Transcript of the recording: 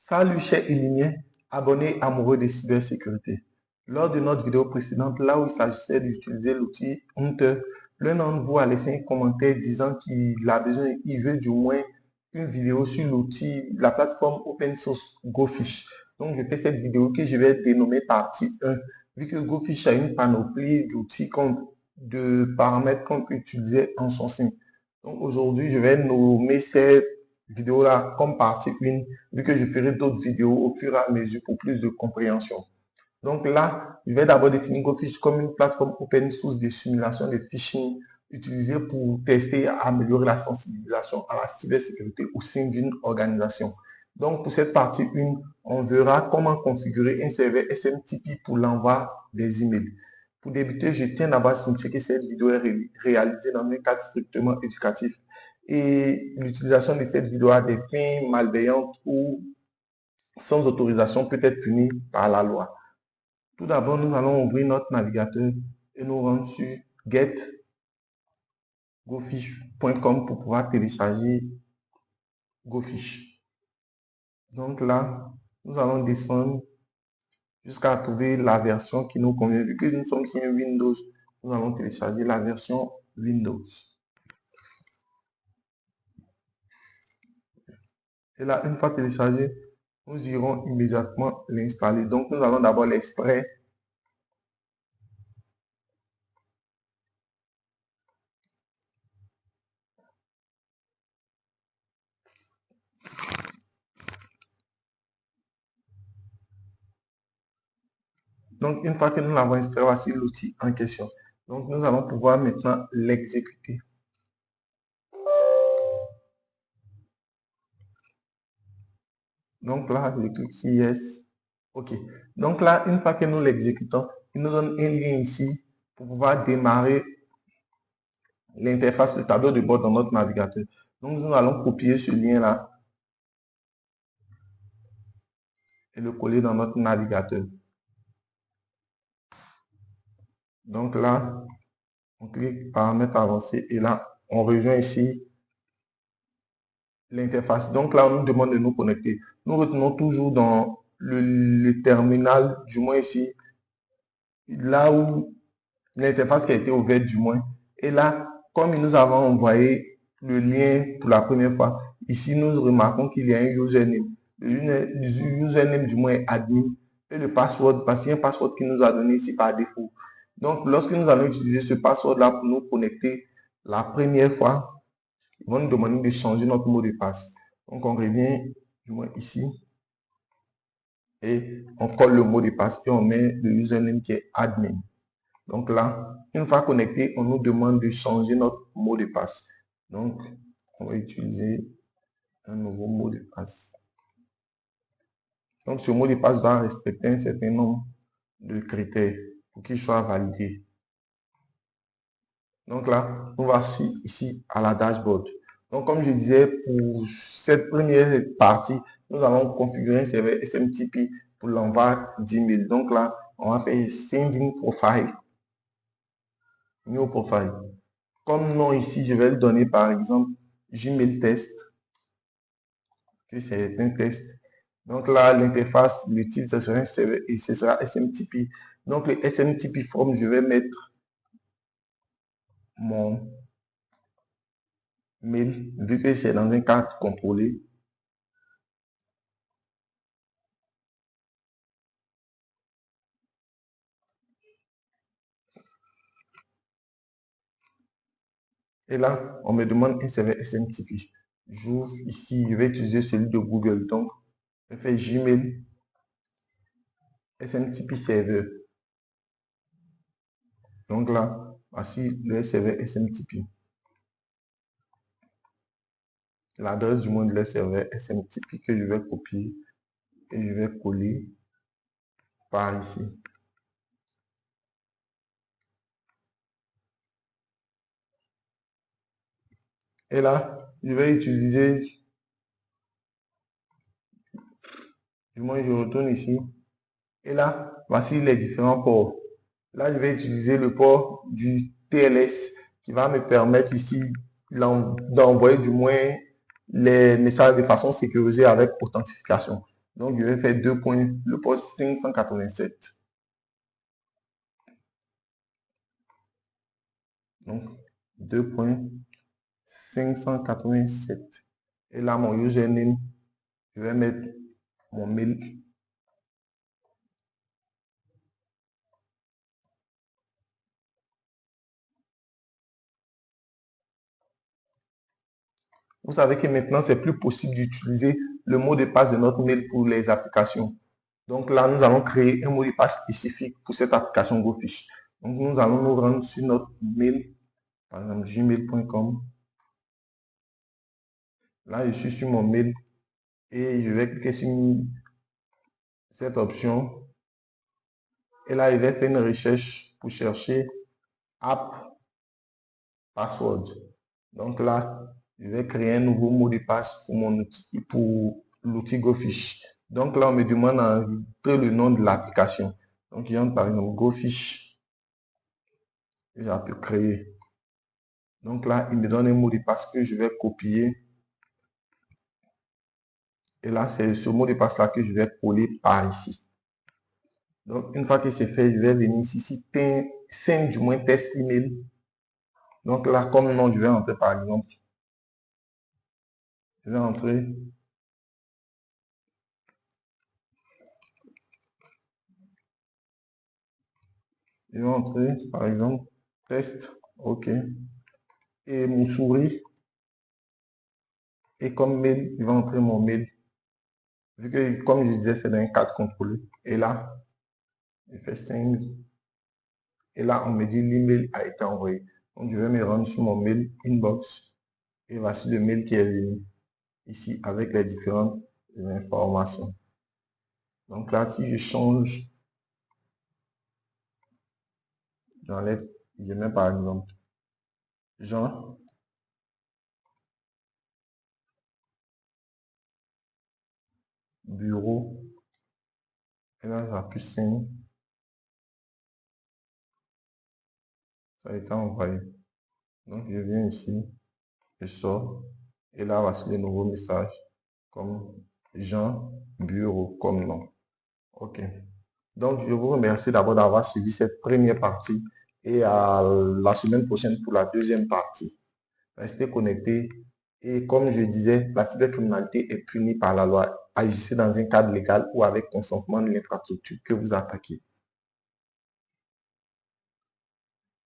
Salut chers Illiniens, abonnés amoureux de cybersécurité. Lors de notre vidéo précédente, là où il s'agissait d'utiliser l'outil Hunter, l'un d'entre vous a laissé un commentaire disant qu'il a besoin, il veut du moins une vidéo sur l'outil, la plateforme open source GoFish. Donc je fais cette vidéo que je vais dénommer partie 1, vu que GoFish a une panoplie d'outils, de paramètres qu'on peut utiliser en son sein. Donc aujourd'hui, je vais nommer cette vidéo-là comme partie 1, vu que je ferai d'autres vidéos au fur et à mesure pour plus de compréhension. Donc là, je vais d'abord définir GoFish comme une plateforme open source de simulation de phishing utilisée pour tester et améliorer la sensibilisation à la cybersécurité au sein d'une organisation. Donc pour cette partie 1, on verra comment configurer un serveur SMTP pour l'envoi des emails. Pour débuter, je tiens d'abord à signifier que cette vidéo est réalisée dans un cadre strictement éducatif et l'utilisation de cette vidéo à des fins malveillantes ou sans autorisation peut être punie par la loi. Tout d'abord, nous allons ouvrir notre navigateur et nous rendre sur getgofish.com pour pouvoir télécharger GoFish. Donc là, nous allons descendre jusqu'à trouver la version qui nous convient. Vu que nous sommes sur Windows, nous allons télécharger la version Windows. Et là, une fois téléchargé, nous irons immédiatement l'installer. Donc, nous allons d'abord l'extraire. Donc, une fois que nous l'avons extrait, voici l'outil en question. Donc, nous allons pouvoir maintenant l'exécuter. Donc là, je clique sur Yes. OK. Donc là, une fois que nous l'exécutons, il nous donne un lien ici pour pouvoir démarrer l'interface, le tableau de bord dans notre navigateur. Donc, nous allons copier ce lien-là et le coller dans notre navigateur. Donc là, on clique paramètres avancés et là, on rejoint ici l'interface. Donc là, on nous demande de nous connecter. Nous retenons toujours dans le terminal, du moins ici, là où l'interface qui a été ouverte du moins. Et là, comme nous avons envoyé le lien pour la première fois, ici nous remarquons qu'il y a un username. Le username du moins est admin et le password, parce qu'il y a un password qui nous a donné ici par défaut. Donc, lorsque nous allons utiliser ce password-là pour nous connecter la première fois, ils vont nous demander de changer notre mot de passe. Donc, on revient du moins ici et on colle le mot de passe et on met le username qui est admin. Donc là, une fois connecté, on nous demande de changer notre mot de passe. Donc, on va utiliser un nouveau mot de passe. Donc, ce mot de passe doit respecter un certain nombre de critères pour qu'il soit validé. Donc là, nous voici ici à la dashboard. Donc, comme je disais, pour cette première partie, nous allons configurer un serveur SMTP pour l'envoi d'email. Donc là, on va faire Sending Profile. New Profile. Comme nom ici, je vais le donner par exemple Gmail Test, que c'est un test. Donc là, l'interface, le titre, ce sera un serveur et ce sera SMTP. Donc le SMTP form, je vais mettre mon mail, vu que c'est dans un cadre contrôlé. Et là, on me demande un serveur SMTP. J'ouvre ici, je vais utiliser celui de Google. Donc, je fais Gmail SMTP serveur. Donc là, voici le serveur SMTP. L'adresse du moins de leur serveur SMTP que je vais copier et je vais coller par ici. Et là, je vais utiliser, du moins je retourne ici. Et là, voici les différents ports. Là, je vais utiliser le port du TLS qui va me permettre ici d'envoyer du moins les messages de façon sécurisée avec authentification. Donc, je vais faire 2 points, le poste 587. Donc, 2.587. Et là, mon username, je vais mettre mon mail. Vous savez que maintenant, c'est plus possible d'utiliser le mot de passe de notre mail pour les applications. Donc là, nous allons créer un mot de passe spécifique pour cette application GoFish. Donc, nous allons nous rendre sur notre mail, par exemple gmail.com. Là, je suis sur mon mail et je vais cliquer sur cette option. Et là, je vais faire une recherche pour chercher app password. Donc là, je vais créer un nouveau mot de passe pour mon outil, pour l'outil GoFish. Donc là, on me demande d'entrer le nom de l'application. Donc, il y a par exemple GoFish. J'ai pu créer. Donc là, il me donne un mot de passe que je vais copier. Et là, c'est ce mot de passe là que je vais coller par ici. Donc, une fois que c'est fait, je vais venir ici, 5 du moins test email. Donc là, comme nom, je vais entrer par exemple. Je vais entrer. Je vais entrer par exemple test. OK. Et mon souris. Et comme mail, je vais entrer mon mail. Vu que, comme je disais, c'est dans un cadre contrôlé. Et là, je fais 5. Et là, on me dit l'email a été envoyé. Donc, je vais me rendre sur mon mail inbox. Et voici le mail qui est venu ici avec les différentes informations. Donc là, si je change, j'enlève, je mets par exemple Jean, bureau, et là, j'appuie 5, ça a été envoyé. Donc, je viens ici, je sors, et là, voici le nouveau message, comme Jean, bureau, comme nom. OK. Donc, je vous remercie d'abord d'avoir suivi cette première partie et à la semaine prochaine pour la deuxième partie. Restez connectés et comme je disais, la cybercriminalité est punie par la loi. Agissez dans un cadre légal ou avec consentement de l'infrastructure que vous attaquez.